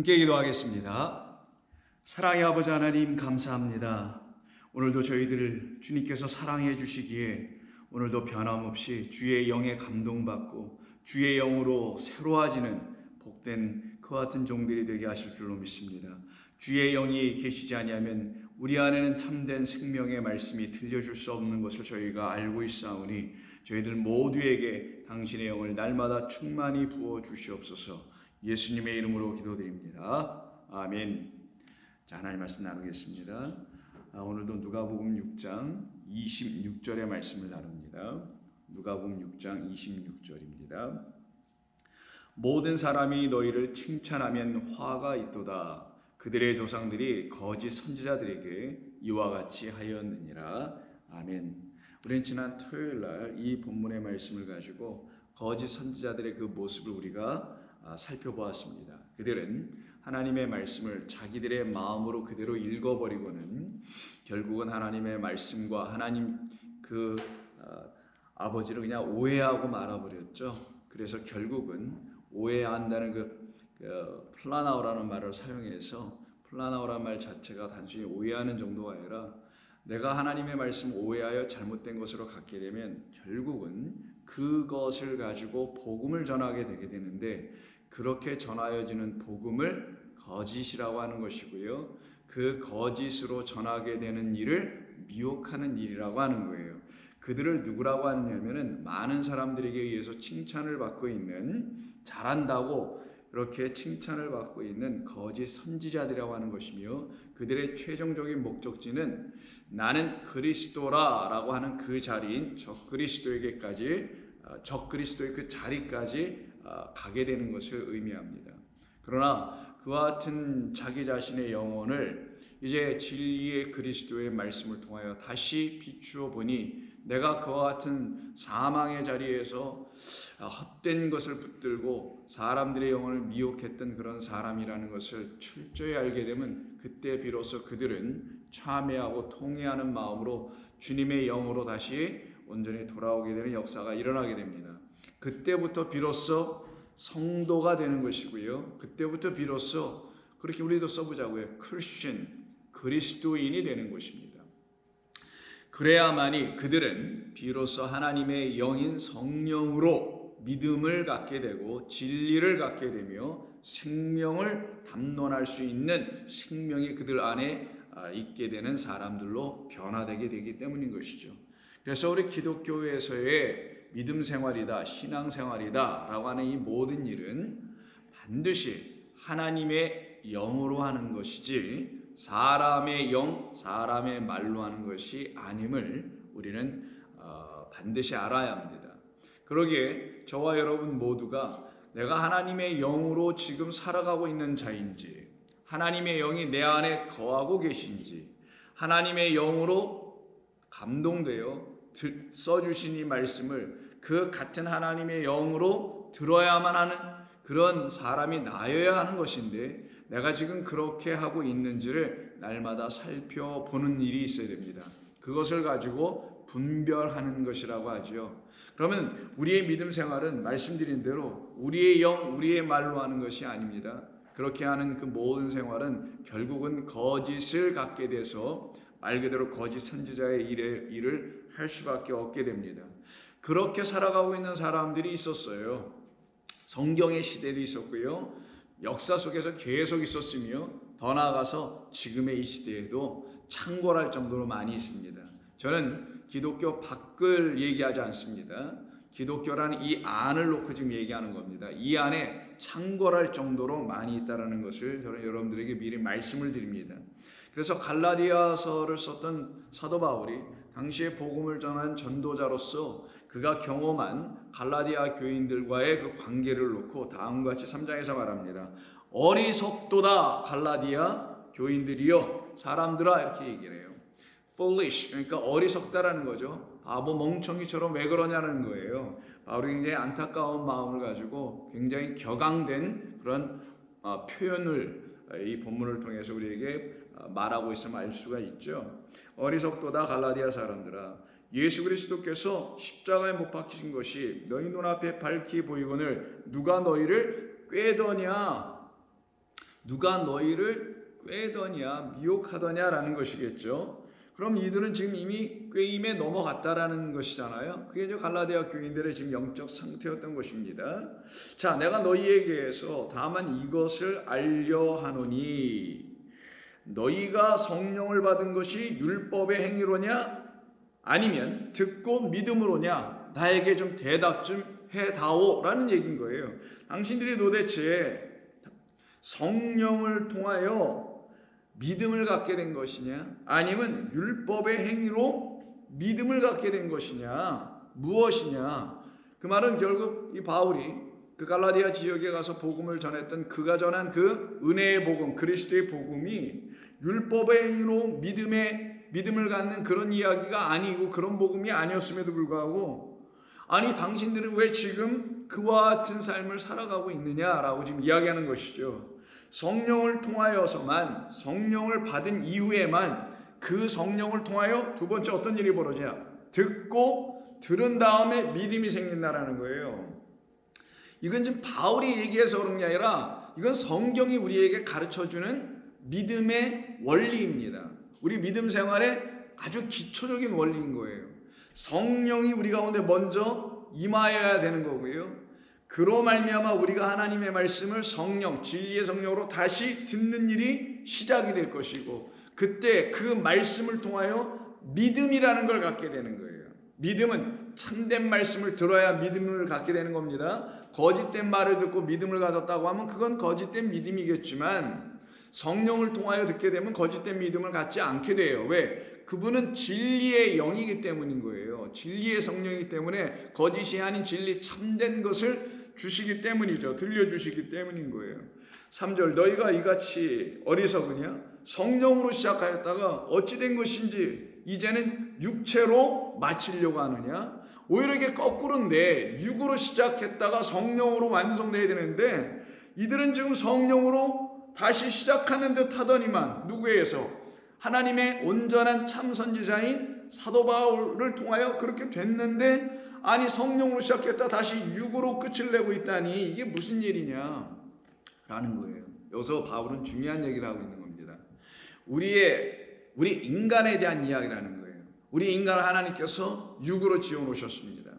함께 기도하겠습니다. 사랑의 아버지 하나님 감사합니다. 오늘도 저희들을 주님께서 사랑해 주시기에 오늘도 변함없이 주의 영에 감동받고 주의 영으로 새로워지는 복된 그와 같은 종들이 되게 하실 줄로 믿습니다. 주의 영이 계시지 아니하면 우리 안에는 참된 생명의 말씀이 들려줄 수 없는 것을 저희가 알고 있사오니 저희들 모두에게 당신의 영을 날마다 충만히 부어 주시옵소서. 예수님의 이름으로 기도드립니다. 아멘. 자, 하나님 말씀 나누겠습니다. 오늘도 누가복음 6장 26절의 말씀을 나눕니다. 누가복음 6장 26절입니다. 모든 사람이 너희를 칭찬하면 화가 있도다. 그들의 조상들이 거짓 선지자들에게 이와 같이 하였느니라. 아멘. 우리는 지난 토요일 날 이 본문의 말씀을 가지고 거짓 선지자들의 그 모습을 우리가 살펴보았습니다. 그들은 하나님의 말씀을 자기들의 마음으로 그대로 읽어버리고는 결국은 하나님의 말씀과 하나님 아버지를 그냥 오해하고 말아버렸죠. 그래서 결국은 오해한다는 플라나오라는 말을 사용해서, 플라나오라는 말 자체가 단순히 오해하는 정도가 아니라 내가 하나님의 말씀 오해하여 잘못된 것으로 갖게 되면 결국은 그것을 가지고 복음을 전하게 되게 되는데, 그렇게 전하여지는 복음을 거짓이라고 하는 것이고요, 그 거짓으로 전하게 되는 일을 미혹하는 일이라고 하는 거예요. 그들을 누구라고 하느냐면은 많은 사람들에게 의해서 칭찬을 받고 있는, 잘한다고 이렇게 칭찬을 받고 있는 거짓 선지자들이라고 하는 것이며, 그들의 최종적인 목적지는 나는 그리스도라라고 하는 그 자리인 적그리스도의 그 자리까지 가게 되는 것을 의미합니다. 그러나 그와 같은 자기 자신의 영혼을 이제 진리의 그리스도의 말씀을 통하여 다시 비추어 보니 내가 그와 같은 사망의 자리에서 헛된 것을 붙들고 사람들의 영혼을 미혹했던 그런 사람이라는 것을 철저히 알게 되면 그때 비로소 그들은 참회하고 통회하는 마음으로 주님의 영으로 다시 온전히 돌아오게 되는 역사가 일어나게 됩니다. 그때부터 비로소 성도가 되는 것이고요, 그때부터 비로소, 그렇게 우리도 써보자고요, 크리스천, 그리스도인이 되는 것입니다. 그래야만이 그들은 비로소 하나님의 영인 성령으로 믿음을 갖게 되고 진리를 갖게 되며 생명을 담론할 수 있는 생명이 그들 안에 있게 되는 사람들로 변화되게 되기 때문인 것이죠. 그래서 우리 기독교에서의 믿음 생활이다, 신앙 생활이다 라고 하는 이 모든 일은 반드시 하나님의 영으로 하는 것이지 사람의 영, 사람의 말로 하는 것이 아님을 우리는 반드시 알아야 합니다. 그러기에 저와 여러분 모두가 내가 하나님의 영으로 지금 살아가고 있는 자인지, 하나님의 영이 내 안에 거하고 계신지, 하나님의 영으로 감동되어 써주신 이 말씀을 그 같은 하나님의 영으로 들어야만 하는 그런 사람이 나여야 하는 것인데, 내가 지금 그렇게 하고 있는지를 날마다 살펴보는 일이 있어야 됩니다. 그것을 가지고 분별하는 것이라고 하죠. 그러면 우리의 믿음 생활은 말씀드린 대로 우리의 영, 우리의 말로 하는 것이 아닙니다. 그렇게 하는 그 모든 생활은 결국은 거짓을 갖게 돼서 말 그대로 거짓 선지자의 일을 할 수밖에 없게 됩니다. 그렇게 살아가고 있는 사람들이 있었어요. 성경의 시대도 있었고요, 역사 속에서 계속 있었으며 더 나아가서 지금의 이 시대에도 창궐할 정도로 많이 있습니다. 저는 기독교 밖을 얘기하지 않습니다. 기독교라는 이 안을 놓고 지금 얘기하는 겁니다. 이 안에 창궐할 정도로 많이 있다는 것을 저는 여러분들에게 미리 말씀을 드립니다. 그래서 갈라디아서를 썼던 사도 바울이 당시에 복음을 전한 전도자로서 그가 경험한 갈라디아 교인들과의 그 관계를 놓고 다음과 같이 3장에서 말합니다. 어리석도다 갈라디아 교인들이여, 사람들아, 이렇게 얘기를 해요. foolish, 그러니까 어리석다라는 거죠. 바보 멍청이처럼 왜 그러냐는 거예요. 바울이 굉장히 안타까운 마음을 가지고 굉장히 격앙된 그런 표현을 이 본문을 통해서 우리에게 말하고 있음을 알 수가 있죠. 어리석도다 갈라디아 사람들아, 예수 그리스도께서 십자가에 못 박히신 것이 너희 눈앞에 밝히 보이거늘 누가 너희를 꾀더냐? 누가 너희를 꾀더냐 미혹하더냐라는 것이겠죠. 그럼 이들은 지금 이미 꾀임에 넘어갔다라는 것이잖아요. 그게 저 갈라디아 교인들의 지금 영적 상태였던 것입니다. 자, 내가 너희에게서 다만 이것을 알려 하노니 너희가 성령을 받은 것이 율법의 행위로냐 아니면 듣고 믿음으로냐 나에게 좀 대답 좀 해다오라는 얘기인 거예요. 당신들이 도대체 성령을 통하여 믿음을 갖게 된 것이냐 아니면 율법의 행위로 믿음을 갖게 된 것이냐 무엇이냐. 그 말은 결국 이 바울이 그 갈라디아 지역에 가서 복음을 전했던 그가 전한 그 은혜의 복음 그리스도의 복음이 율법의 행위로 믿음을 갖는 그런 이야기가 아니고 그런 복음이 아니었음에도 불구하고 아니 당신들은 왜 지금 그와 같은 삶을 살아가고 있느냐라고 지금 이야기하는 것이죠. 성령을 통하여서만 성령을 받은 이후에만 그 성령을 통하여 두 번째 어떤 일이 벌어지냐 듣고 들은 다음에 믿음이 생긴다라는 거예요. 이건 지금 바울이 얘기해서 그런 게 아니라 이건 성경이 우리에게 가르쳐주는 믿음의 원리입니다. 우리 믿음 생활의 아주 기초적인 원리인 거예요. 성령이 우리 가운데 먼저 임하여야 되는 거고요. 그로 말미암아 우리가 하나님의 말씀을 성령, 진리의 성령으로 다시 듣는 일이 시작이 될 것이고 그때 그 말씀을 통하여 믿음이라는 걸 갖게 되는 거예요. 믿음은 참된 말씀을 들어야 믿음을 갖게 되는 겁니다. 거짓된 말을 듣고 믿음을 가졌다고 하면 그건 거짓된 믿음이겠지만 성령을 통하여 듣게 되면 거짓된 믿음을 갖지 않게 돼요. 왜? 그분은 진리의 영이기 때문인 거예요. 진리의 성령이기 때문에 거짓이 아닌 진리 참된 것을 주시기 때문이죠. 들려주시기 때문인 거예요. 3절 너희가 이같이 어리석으냐? 성령으로 시작하였다가 어찌 된 것인지 이제는 육체로 마치려고 하느냐? 오히려 이게 거꾸로인데 육으로 시작했다가 성령으로 완성돼야 되는데 이들은 지금 성령으로 다시 시작하는 듯 하더니만 누구에서? 하나님의 온전한 참 선지자인 사도 바울을 통하여 그렇게 됐는데 아니 성령으로 시작했다 다시 육으로 끝을 내고 있다니 이게 무슨 일이냐 라는 거예요. 여기서 바울은 중요한 얘기를 하고 있는 겁니다. 우리 인간에 대한 이야기라는 거예요. 우리 인간을 하나님께서 육으로 지어놓으셨습니다.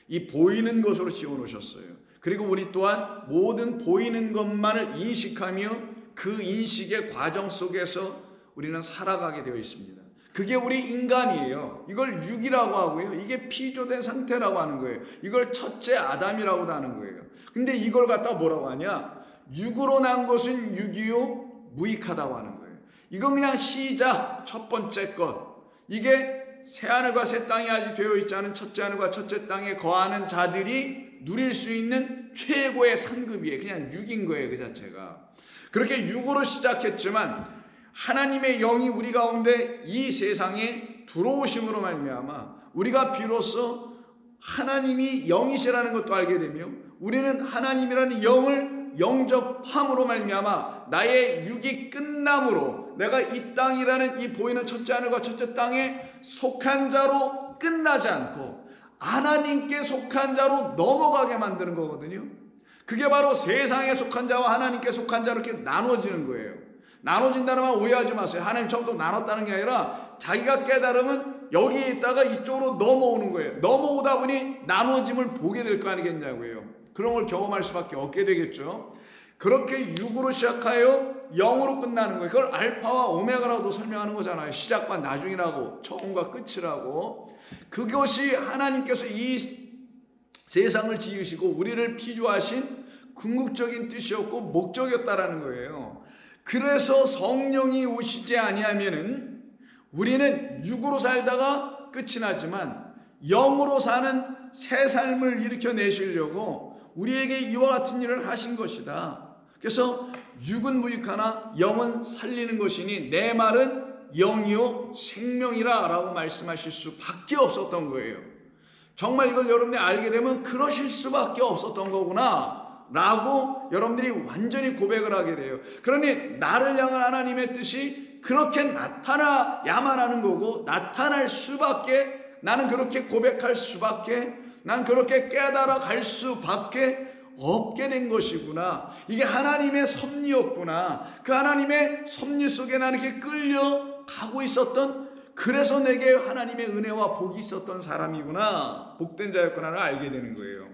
이 보이는 것으로 지어놓으셨어요. 그리고 우리 또한 모든 보이는 것만을 인식하며 그 인식의 과정 속에서 우리는 살아가게 되어 있습니다. 그게 우리 인간이에요. 이걸 육이라고 하고요. 이게 피조된 상태라고 하는 거예요. 이걸 첫째 아담이라고도 하는 거예요. 근데 이걸 갖다 뭐라고 하냐? 육으로 난 것은 육이요 무익하다고 하는 거예요. 이건 그냥 시작, 첫 번째 것. 이게 새하늘과 새 땅이 아직 되어 있지 않은 첫째 하늘과 첫째 땅에 거하는 자들이 누릴 수 있는 최고의 상급이에요. 그냥 육인 거예요, 그 자체가. 그렇게 육으로 시작했지만 하나님의 영이 우리 가운데 이 세상에 들어오심으로 말미암아 우리가 비로소 하나님이 영이시라는 것도 알게 되며 우리는 하나님이라는 영을 영접함으로 말미암아 나의 육이 끝남으로 내가 이 땅이라는 이 보이는 첫째 하늘과 첫째 땅에 속한 자로 끝나지 않고 하나님께 속한 자로 넘어가게 만드는 거거든요. 그게 바로 세상에 속한 자와 하나님께 속한 자로 이렇게 나눠지는 거예요. 나눠진다는 말 오해하지 마세요. 하나님 처음부터 나눴다는 게 아니라 자기가 깨달으면 여기에 있다가 이쪽으로 넘어오는 거예요. 넘어오다 보니 나눠짐을 보게 될 거 아니겠냐고요. 그런 걸 경험할 수밖에 없게 되겠죠. 그렇게 육으로 시작하여 영으로 끝나는 거예요. 그걸 알파와 오메가라고도 설명하는 거잖아요. 시작과 나중이라고, 처음과 끝이라고. 그것이 하나님께서 이 세상을 지으시고 우리를 피조하신 궁극적인 뜻이었고 목적이었다라는 거예요. 그래서 성령이 오시지 아니하면은 우리는 육으로 살다가 끝이 나지만 영으로 사는 새 삶을 일으켜 내시려고 우리에게 이와 같은 일을 하신 것이다. 그래서 육은 무익하나 영은 살리는 것이니 내 말은 영이요 생명이라 라고 말씀하실 수밖에 없었던 거예요. 정말 이걸 여러분들이 알게 되면 그러실 수밖에 없었던 거구나 라고 여러분들이 완전히 고백을 하게 돼요. 그러니 나를 향한 하나님의 뜻이 그렇게 나타나야만 하는 거고 나타날 수밖에 나는 그렇게 고백할 수밖에 난 그렇게 깨달아 갈 수밖에 없게 된 것이구나. 이게 하나님의 섭리였구나. 그 하나님의 섭리 속에 나는 이렇게 끌려가고 있었던, 그래서 내게 하나님의 은혜와 복이 있었던 사람이구나, 복된 자였구나를 알게 되는 거예요.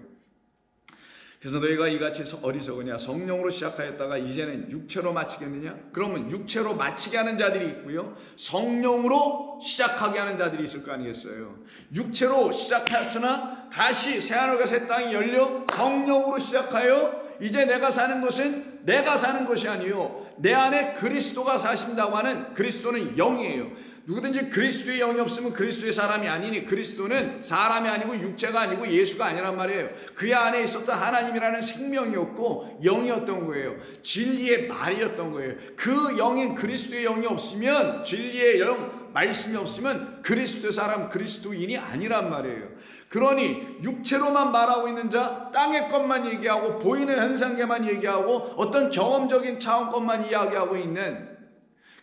그래서 너희가 이같이 어리석으냐? 성령으로 시작하였다가 이제는 육체로 마치겠느냐? 그러면 육체로 마치게 하는 자들이 있고요, 성령으로 시작하게 하는 자들이 있을 거 아니겠어요? 육체로 시작했으나 다시 새하늘과 새 땅이 열려 성령으로 시작하여 이제 내가 사는 것은 내가 사는 것이 아니요 내 안에 그리스도가 사신다고 하는, 그리스도는 영이에요. 누구든지 그리스도의 영이 없으면 그리스도의 사람이 아니니, 그리스도는 사람이 아니고 육체가 아니고 예수가 아니란 말이에요. 그 안에 있었던 하나님이라는 생명이었고 영이었던 거예요. 진리의 말이었던 거예요. 그 영인 그리스도의 영이 없으면, 진리의 영 말씀이 없으면 그리스도의 사람, 그리스도인이 아니란 말이에요. 그러니 육체로만 말하고 있는 자, 땅의 것만 얘기하고 보이는 현상계만 얘기하고 어떤 경험적인 차원 것만 이야기하고 있는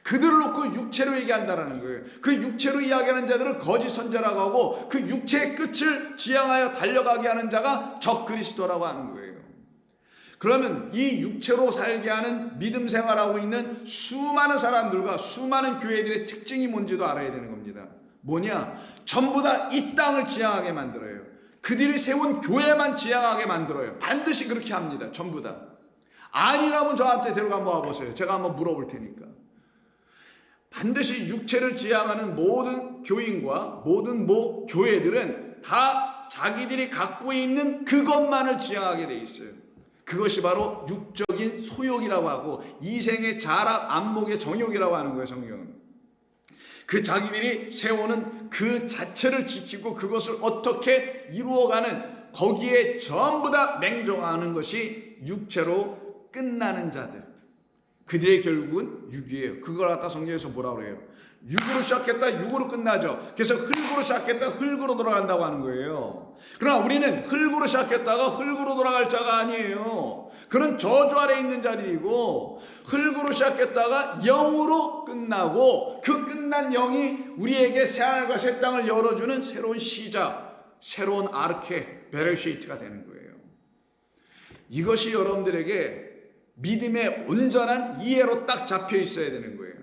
그들을 놓고 육체로 얘기한다는 거예요. 그 육체로 이야기하는 자들을 거짓 선지자라고 하고, 그 육체의 끝을 지향하여 달려가게 하는 자가 적그리스도라고 하는 거예요. 그러면 이 육체로 살게 하는 믿음 생활하고 있는 수많은 사람들과 수많은 교회들의 특징이 뭔지도 알아야 되는 겁니다. 뭐냐? 전부 다 이 땅을 지향하게 만들어요. 그들이 세운 교회만 지향하게 만들어요. 반드시 그렇게 합니다. 전부 다. 아니라면 저한테 데려가 한번 와보세요. 제가 한번 물어볼 테니까. 반드시 육체를 지향하는 모든 교인과 모든 교회들은 다 자기들이 갖고 있는 그것만을 지향하게 돼 있어요. 그것이 바로 육적인 소욕이라고 하고 이생의 자락, 안목의 정욕이라고 하는 거예요. 성경은 그 자기들이 세우는 그 자체를 지키고 그것을 어떻게 이루어가는, 거기에 전부 다 맹종하는 것이 육체로 끝나는 자들, 그들의 결국은 육이에요. 그걸 갖다 성경에서 뭐라고 그래요? 육으로 시작했다 육으로 끝나죠. 그래서 흙으로 시작했다 흙으로 돌아간다고 하는 거예요. 그러나 우리는 흙으로 시작했다가 흙으로 돌아갈 자가 아니에요. 그는 저주 아래 있는 자들이고, 흙으로 시작했다가 영으로 끝나고, 그 끝난 영이 우리에게 새하늘과 새 땅을 열어주는 새로운 시작, 새로운 아르케 베레시트가 되는 거예요. 이것이 여러분들에게 믿음의 온전한 이해로 딱 잡혀 있어야 되는 거예요.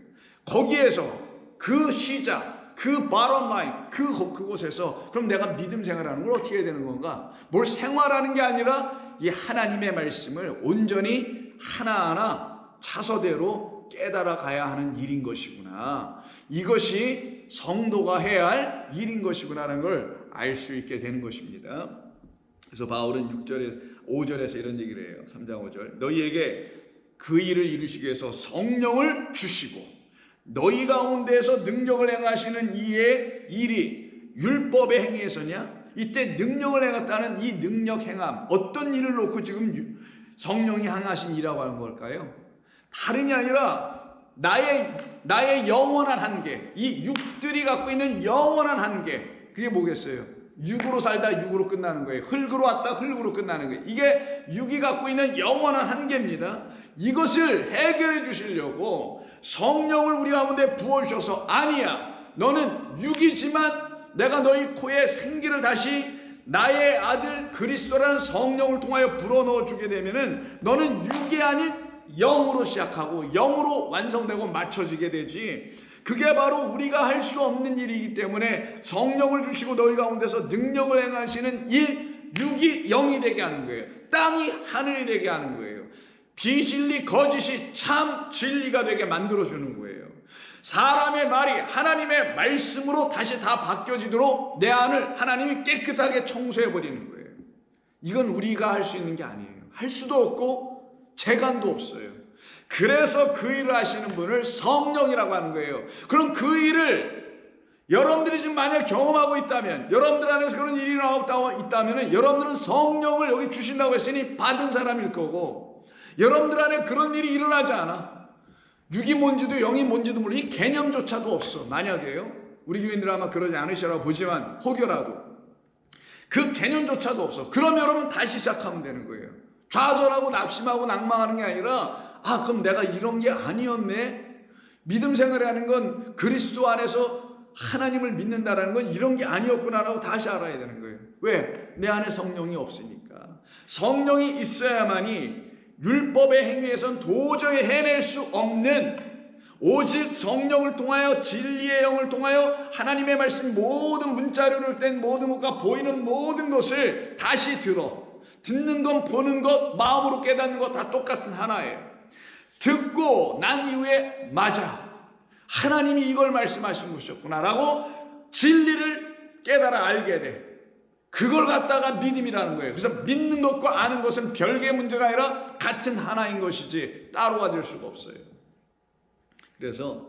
거기에서 그 시작, 그 bottom line, 그곳에서 그럼 내가 믿음 생활하는 걸 어떻게 해야 되는 건가? 뭘 생활하는 게 아니라 이 하나님의 말씀을 온전히 하나하나 차서대로 깨달아 가야 하는 일인 것이구나. 이것이 성도가 해야 할 일인 것이구나라는 걸 알 수 있게 되는 것입니다. 그래서 바울은 5절에서 이런 얘기를 해요. 3장 5절. 너희에게 그 일을 이루시기 위해서 성령을 주시고 너희 가운데에서 능력을 행하시는 이의 일이 율법의 행위에서냐? 이때 능력을 행했다는 이 능력 행함, 어떤 일을 놓고 지금 성령이 행하신 일이라고 하는 걸까요? 다름이 아니라 나의 영원한 한계, 이 육들이 갖고 있는 영원한 한계, 그게 뭐겠어요? 육으로 살다 육으로 끝나는 거예요. 흙으로 왔다 흙으로 끝나는 거예요. 이게 육이 갖고 있는 영원한 한계입니다. 이것을 해결해 주시려고 성령을 우리 가운데 부어주셔서, 아니야, 너는 육이지만 내가 너희 코에 생기를 다시 나의 아들 그리스도라는 성령을 통하여 불어넣어 주게 되면은 너는 육이 아닌 영으로 시작하고 영으로 완성되고 맞춰지게 되지. 그게 바로 우리가 할 수 없는 일이기 때문에 성령을 주시고 너희 가운데서 능력을 행하시는 일, 육이 영이 되게 하는 거예요. 땅이 하늘이 되게 하는 거예요. 비진리 거짓이 참 진리가 되게 만들어주는 거예요. 사람의 말이 하나님의 말씀으로 다시 다 바뀌어지도록 내 안을 하나님이 깨끗하게 청소해버리는 거예요. 이건 우리가 할 수 있는 게 아니에요. 할 수도 없고 재간도 없어요. 그래서 그 일을 하시는 분을 성령이라고 하는 거예요. 그럼 그 일을 여러분들이 지금 만약 경험하고 있다면, 여러분들 안에서 그런 일이 나오고 있다면 여러분들은 성령을 여기 주신다고 했으니 받은 사람일 거고, 여러분들 안에 그런 일이 일어나지 않아. 육이 뭔지도 영이 뭔지도 모르고 이 개념조차도 없어. 만약에요, 우리 교인들 아마 그러지 않으시라고 보지만 혹여라도 그 개념조차도 없어. 그럼 여러분 다시 시작하면 되는 거예요. 좌절하고 낙심하고 낭망하는 게 아니라, 그럼 내가 이런 게 아니었네. 믿음 생활이라는 건 그리스도 안에서 하나님을 믿는다라는 건 이런 게 아니었구나라고 다시 알아야 되는 거예요. 왜? 내 안에 성령이 없으니까. 성령이 있어야만이 율법의 행위에선 도저히 해낼 수 없는, 오직 성령을 통하여 진리의 영을 통하여 하나님의 말씀 모든 문자료를 뗀 모든 것과 보이는 모든 것을 다시 듣는 것, 보는 것, 마음으로 깨닫는 것 다 똑같은 하나예요. 듣고 난 이후에 맞아, 하나님이 이걸 말씀하신 것이었구나라고 진리를 깨달아 알게 돼. 그걸 갖다가 믿음이라는 거예요. 그래서 믿는 것과 아는 것은 별개의 문제가 아니라 같은 하나인 것이지 따로 가질 수가 없어요. 그래서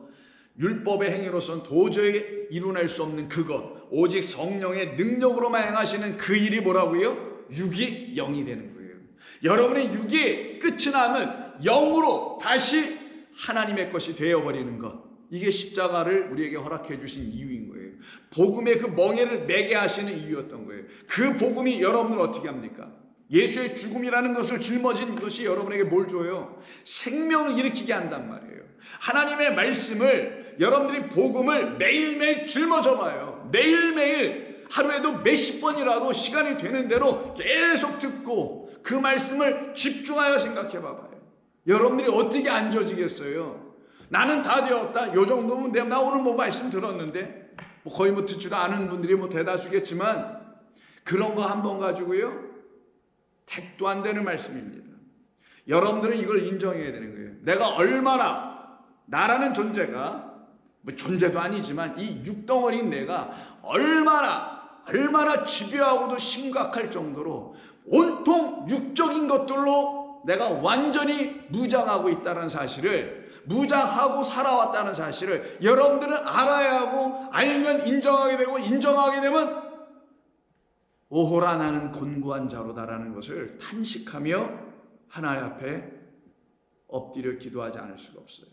율법의 행위로서는 도저히 이루어낼 수 없는 그것, 오직 성령의 능력으로만 행하시는 그 일이 뭐라고요? 육이 영이 되는 거예요. 여러분의 육이 끝이 나면 영으로 다시 하나님의 것이 되어버리는 것, 이게 십자가를 우리에게 허락해 주신 이유인 거예요. 복음의 그 멍에를 매게 하시는 이유였던 거예요. 그 복음이 여러분을 어떻게 합니까? 예수의 죽음이라는 것을 짊어진 것이 여러분에게 뭘 줘요? 생명을 일으키게 한단 말이에요. 하나님의 말씀을, 여러분들이 복음을 매일매일 짊어져 봐요. 매일매일 하루에도 몇십 번이라도 시간이 되는 대로 계속 듣고 그 말씀을 집중하여 생각해 봐봐요. 여러분들이 어떻게 안 져지겠어요? 나는 다 되었다, 요 정도면 나 오늘 뭐 말씀 들었는데, 거의 듣지도 않은 분들이 대다수겠지만 그런 거 한 번 가지고요 택도 안 되는 말씀입니다. 여러분들은 이걸 인정해야 되는 거예요. 내가 얼마나, 나라는 존재가 존재도 아니지만 이 육덩어리인 내가 얼마나 집요하고도 심각할 정도로 온통 육적인 것들로 내가 완전히 무장하고 있다는 사실을, 무장하고 살아왔다는 사실을 여러분들은 알아야 하고, 알면 인정하게 되고, 인정하게 되면 오호라 나는 곤고한 자로다라는 것을 탄식하며 하나님 앞에 엎드려 기도하지 않을 수가 없어요.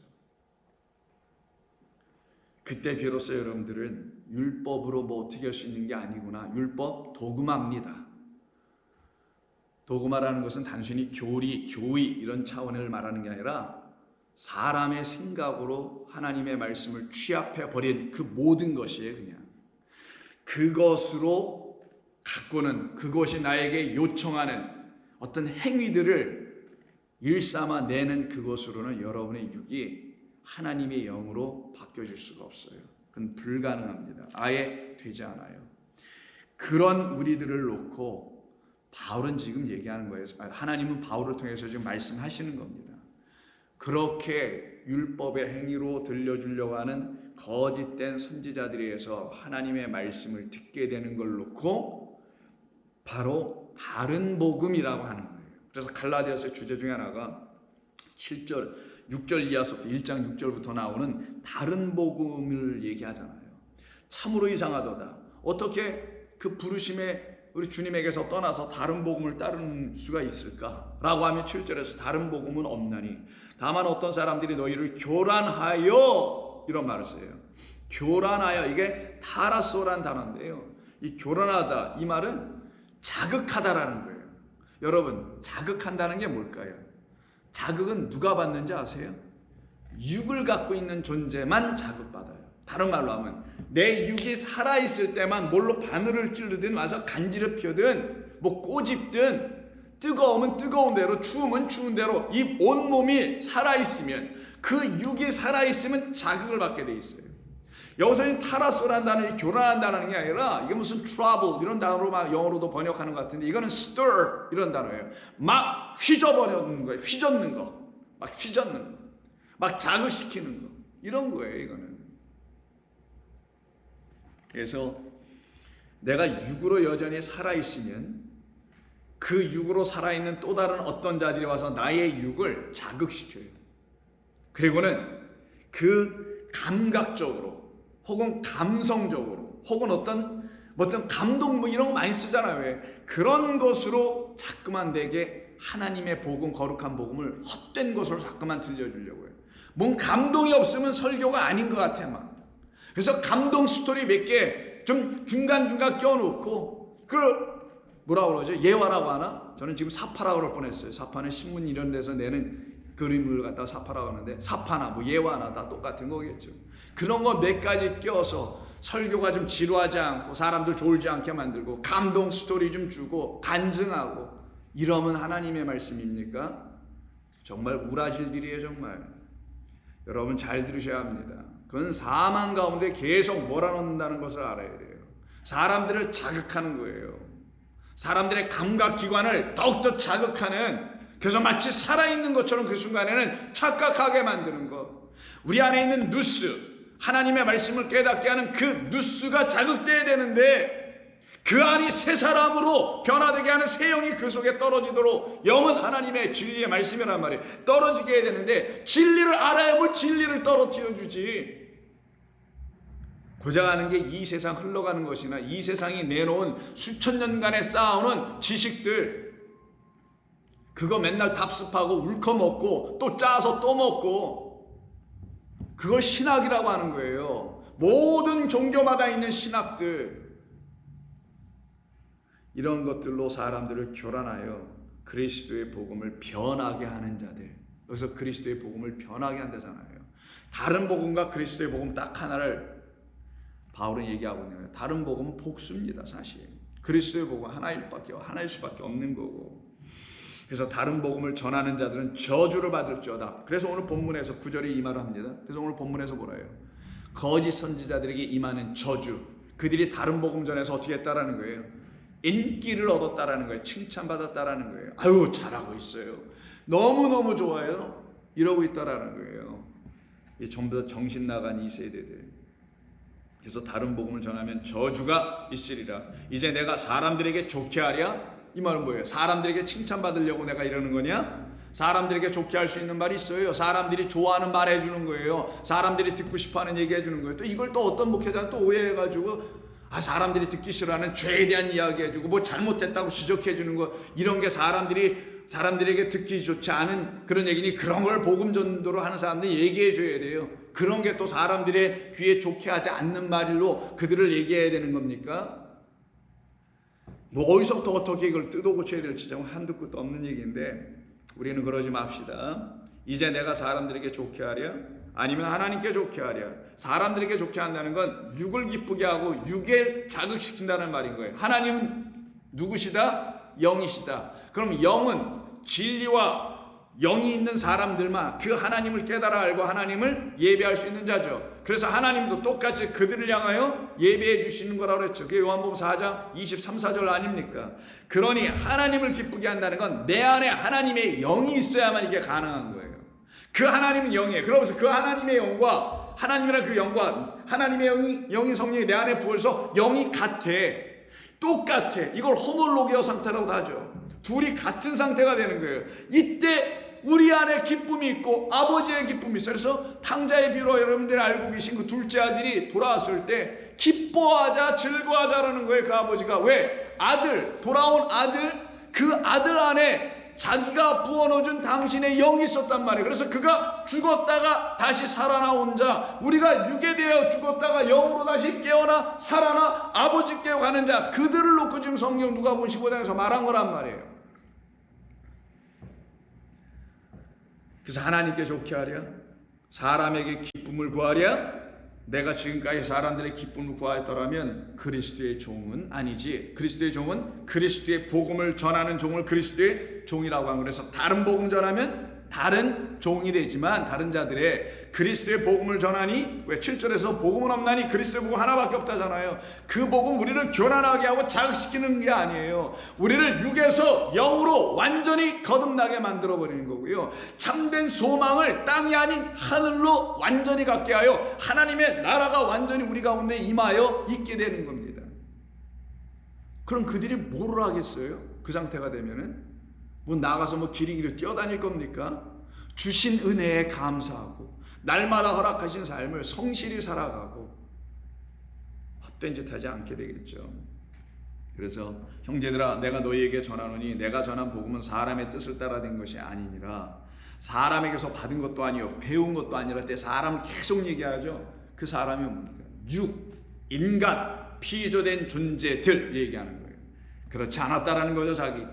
그때 비로소 여러분들은 율법으로 어떻게 할 수 있는 게 아니구나, 율법 도구마입니다. 도구마라는 것은 단순히 교리, 교의 이런 차원을 말하는 게 아니라 사람의 생각으로 하나님의 말씀을 취합해 버린 그 모든 것이에요. 그냥 그것으로 갖고는, 그것이 나에게 요청하는 어떤 행위들을 일삼아 내는 그것으로는 여러분의 육이 하나님의 영으로 바뀌어질 수가 없어요. 그건 불가능합니다. 아예 되지 않아요. 그런 우리들을 놓고 바울은 지금 얘기하는 거예요. 하나님은 바울을 통해서 지금 말씀하시는 겁니다. 그렇게 율법의 행위로 들려주려고 하는 거짓된 선지자들에 의해서 하나님의 말씀을 듣게 되는 걸 놓고 바로 다른 복음이라고 하는 거예요. 그래서 갈라디아서의 주제 중에 하나가 7절, 6절 이하서부터 1장 6절부터 나오는 다른 복음을 얘기하잖아요. 참으로 이상하도다. 어떻게 그 부르심에 우리 주님에게서 떠나서 다른 복음을 따르는 수가 있을까? 라고 하면 7절에서 다른 복음은 없나니 다만 어떤 사람들이 너희를 교란하여, 이런 말을 써요. 교란하여, 이게 타라소란 단어인데요. 이 교란하다, 이 말은 자극하다라는 거예요. 여러분, 자극한다는 게 뭘까요? 자극은 누가 받는지 아세요? 육을 갖고 있는 존재만 자극받아요. 다른 말로 하면 내 육이 살아있을 때만 뭘로 바늘을 찌르든 와서 간지럽히든 뭐 꼬집든, 뜨거우면 뜨거운 대로, 추우면 추운 대로 이 온몸이 살아있으면, 그 육이 살아있으면 자극을 받게 돼 있어요. 여기서 타라소란 단어는 교란한다는 게 아니라 이게 무슨 trouble 이런 단어로 막 영어로도 번역하는 것 같은데, 이거는 stir 이런 단어예요. 막 휘저버리는 거예요. 휘젓는 거, 막 휘젓는 거, 막 자극시키는 거, 이런 거예요. 이거는. 그래서 내가 육으로 여전히 살아있으면 그 육으로 살아있는 또 다른 어떤 자들이 와서 나의 육을 자극시켜요. 그리고는 그 감각적으로 혹은 감성적으로 혹은 어떤 감동 뭐 이런 거 많이 쓰잖아요. 왜? 그런 것으로 자꾸만 내게 하나님의 복음, 거룩한 복음을 헛된 것으로 자꾸만 들려주려고 해요. 뭔 감동이 없으면 설교가 아닌 것 같아 막. 그래서 감동 스토리 몇 개 좀 중간중간 껴놓고, 그걸 뭐라고 그러죠? 예화라고 하나? 저는 지금 사파라고 그럴 뻔했어요. 사파는 신문 이런 데서 내는 그림을 갖다가 사파라고 하는데, 사파나 뭐 예화나 다 똑같은 거겠죠. 그런 거 몇 가지 껴서 설교가 좀 지루하지 않고 사람들 졸지 않게 만들고 감동 스토리 좀 주고 간증하고 이러면 하나님의 말씀입니까? 정말 우라질들이에요. 정말 여러분 잘 들으셔야 합니다. 그건 사망 가운데 계속 몰아넣는다는 것을 알아야 돼요. 사람들을 자극하는 거예요. 사람들의 감각기관을 더욱더 자극하는, 그래서 마치 살아있는 것처럼 그 순간에는 착각하게 만드는 것. 우리 안에 있는 누스, 하나님의 말씀을 깨닫게 하는 그 누스가 자극돼야 되는데 그 안이 새 사람으로 변화되게 하는 새 영이 그 속에 떨어지도록, 영은 하나님의 진리의 말씀이란 말이에요. 떨어지게 해야 되는데 진리를 알아야 뭘 진리를 떨어뜨려 주지. 고작 아는 게 이 세상 흘러가는 것이나 이 세상이 내놓은 수천 년간의 쌓아오는 지식들, 그거 맨날 답습하고 울커먹고 또 짜서 또 먹고, 그걸 신학이라고 하는 거예요. 모든 종교마다 있는 신학들, 이런 것들로 사람들을 교란하여 그리스도의 복음을 변하게 하는 자들. 여기서 그리스도의 복음을 변하게 한다잖아요. 다른 복음과 그리스도의 복음 딱 하나를 바울은 얘기하고 있는 거예요. 다른 복음은 복수입니다. 사실 그리스도의 복음은 하나일 수밖에 없는 거고, 그래서 다른 복음을 전하는 자들은 저주를 받을지어다. 그래서 오늘 본문에서 9절에 이 말을 합니다. 그래서 오늘 본문에서 뭐라요? 거짓 선지자들에게 임하는 저주. 그들이 다른 복음 전해서 어떻게 했다라는 거예요? 인기를 얻었다라는 거예요. 칭찬받았다라는 거예요. 아유 잘하고 있어요. 너무너무 좋아요. 이러고 있다라는 거예요. 이 전부 다 정신 나간 이 세대들. 그래서 다른 복음을 전하면 저주가 있으리라. 이제 내가 사람들에게 좋게 하랴? 이 말은 뭐예요? 사람들에게 칭찬받으려고 내가 이러는 거냐? 사람들에게 좋게 할 수 있는 말이 있어요. 사람들이 좋아하는 말 해주는 거예요. 사람들이 듣고 싶어하는 얘기 해주는 거예요. 또 이걸 또 어떤 목회자는 또 오해해가지고 사람들이 듣기 싫어하는 죄에 대한 이야기 해주고 뭐 잘못했다고 지적해주는 거, 이런 게 사람들에게 듣기 좋지 않은 그런 얘기니 그런 걸 복음 전도로 하는 사람들이 얘기해 줘야 돼요. 그런 게 또 사람들의 귀에 좋게 하지 않는 말로 그들을 얘기해야 되는 겁니까? 뭐 어디서부터 어떻게 이걸 뜯어 고쳐야 될지 정말 한두 끝도 없는 얘기인데 우리는 그러지 맙시다. 이제 내가 사람들에게 좋게 하랴? 아니면 하나님께 좋게 하랴? 사람들에게 좋게 한다는 건 육을 기쁘게 하고 육에 자극시킨다는 말인 거예요. 하나님은 누구시다? 영이시다. 그럼 영은 진리와 영이 있는 사람들만 그 하나님을 깨달아 알고 하나님을 예배할 수 있는 자죠. 그래서 하나님도 똑같이 그들을 향하여 예배해 주시는 거라고 그랬죠. 그게 요한복음 4장 23, 4절 아닙니까? 그러니 하나님을 기쁘게 한다는 건 내 안에 하나님의 영이 있어야만 이게 가능한 거예요. 그 하나님은 영이에요. 그러면서 그 하나님의 영과 하나님이란 그 영과 하나님의 영이 성령이 내 안에 부어서 영이 같아. 똑같아. 이걸 호몰로기어 상태라고도 하죠. 둘이 같은 상태가 되는 거예요. 이때 우리 안에 기쁨이 있고 아버지의 기쁨이 있어요. 그래서 탕자의 비유로 여러분들이 알고 계신 그 둘째 아들이 돌아왔을 때 기뻐하자 즐거워하자라는 거예요. 그 아버지가. 왜? 돌아온 아들, 그 아들 안에 자기가 부어넣어준 당신의 영이 있었단 말이에요. 그래서 그가 죽었다가 다시 살아나온 자, 우리가 육에 대하여 죽었다가 영으로 다시 깨어나 살아나 아버지께로 가는 자, 그들을 놓고 지금 성경 누가복음 15장에서 말한 거란 말이에요. 그래서 하나님께 좋게 하랴? 사람에게 기쁨을 구하랴? 내가 지금까지 사람들의 기쁨을 구하였더라면 그리스도의 종은 아니지. 그리스도의 종은 그리스도의 복음을 전하는 종을 그리스도의 종이라고 하는 거예요. 그래서 다른 복음 전하면 다른 종이 되지만 다른 자들의 그리스도의 복음을 전하니, 왜 7절에서 복음은 없나니 그리스도의 복음 하나밖에 없다잖아요. 그 복음 우리를 교란하게 하고 자극시키는 게 아니에요. 우리를 육에서 영으로 완전히 거듭나게 만들어버리는 거고요. 참된 소망을 땅이 아닌 하늘로 완전히 갖게 하여 하나님의 나라가 완전히 우리 가운데 임하여 있게 되는 겁니다. 그럼 그들이 뭐를 하겠어요? 그 상태가 되면은 뭐 나가서 길이길이 뛰어다닐 겁니까? 주신 은혜에 감사하고 날마다 허락하신 삶을 성실히 살아가고 헛된 짓 하지 않게 되겠죠. 그래서 형제들아, 내가 너희에게 전하노니 내가 전한 복음은 사람의 뜻을 따라 된 것이 아니니라. 사람에게서 받은 것도 아니요 배운 것도 아니라 때 사람을 계속 얘기하죠. 그 사람이 뭡니까? 인간, 피조된 존재들 얘기하는 거예요. 그렇지 않았다라는 거죠. 자기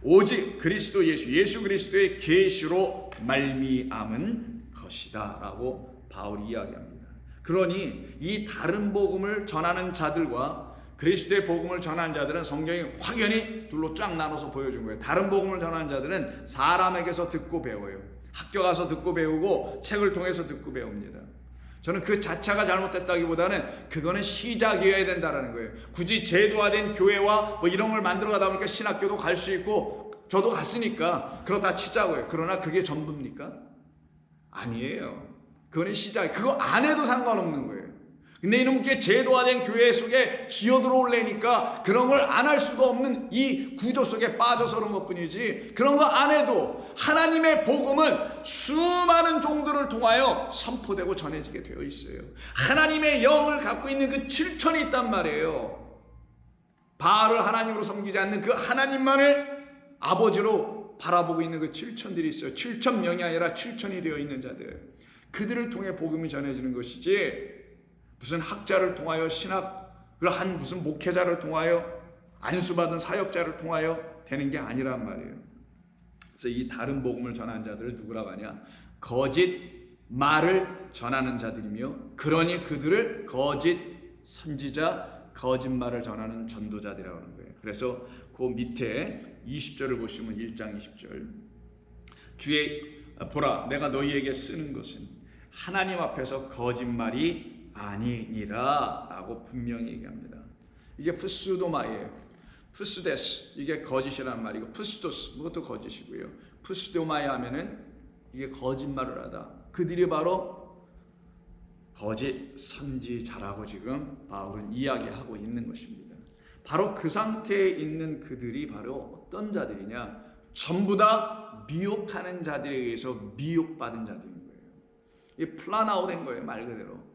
오직 그리스도 예수 그리스도의 계시로 말미암은 것이다 라고 바울이 이야기합니다. 그러니 이 다른 복음을 전하는 자들과 그리스도의 복음을 전하는 자들은 성경이 확연히 둘로 쫙 나눠서 보여준 거예요. 다른 복음을 전하는 자들은 사람에게서 듣고 배워요. 학교 가서 듣고 배우고 책을 통해서 듣고 배웁니다. 저는 그 자체가 잘못됐다기보다는 그거는 시작이어야 된다는 거예요. 굳이 제도화된 교회와 뭐 이런 걸 만들어 가다 보니까 신학교도 갈 수 있고 저도 갔으니까 그러다 치자고요. 그러나 그게 전부입니까? 아니에요. 그거는 시작. 그거 안 해도 상관없는 거예요. 근데 이놈께 제도화된 교회 속에 기어들어올래니까 그런 걸 안 할 수가 없는 이 구조 속에 빠져서 그런 것뿐이지, 그런 거 안 해도 하나님의 복음은 수많은 종들을 통하여 선포되고 전해지게 되어 있어요. 하나님의 영을 갖고 있는 그 7천이 있단 말이에요. 바알을 하나님으로 섬기지 않는 그 하나님만을 아버지로 바라보고 있는 그 7천들이 있어요. 7천 명이 아니라 7천이 되어 있는 자들, 그들을 통해 복음이 전해지는 것이지 무슨 학자를 통하여 신학을 한 무슨 목회자를 통하여 안수받은 사역자를 통하여 되는 게 아니란 말이에요. 그래서 이 다른 복음을 전하는 자들을 누구라고 하냐? 거짓 말을 전하는 자들이며, 그러니 그들을 거짓 선지자, 거짓말을 전하는 전도자들이라고 하는 거예요. 그래서 그 밑에 20절을 보시면 1장 20절, 주의 보라 내가 너희에게 쓰는 것은 하나님 앞에서 거짓말이 아니니라 라고 분명히 얘기합니다. 이게 푸스도마예요. 푸스데스, 이게 거짓이라는 말이고, 푸스도스, 그것도 거짓이고요. 푸스도마야 하면은 이게 거짓말을 하다. 그들이 바로 거짓 선지자라고 지금 바울은 이야기하고 있는 것입니다. 바로 그 상태에 있는 그들이 바로 어떤 자들이냐? 전부 다 미혹하는 자들에 의해서 미혹받은 자들인 거예요. 이게 플라나오된 거예요, 말 그대로.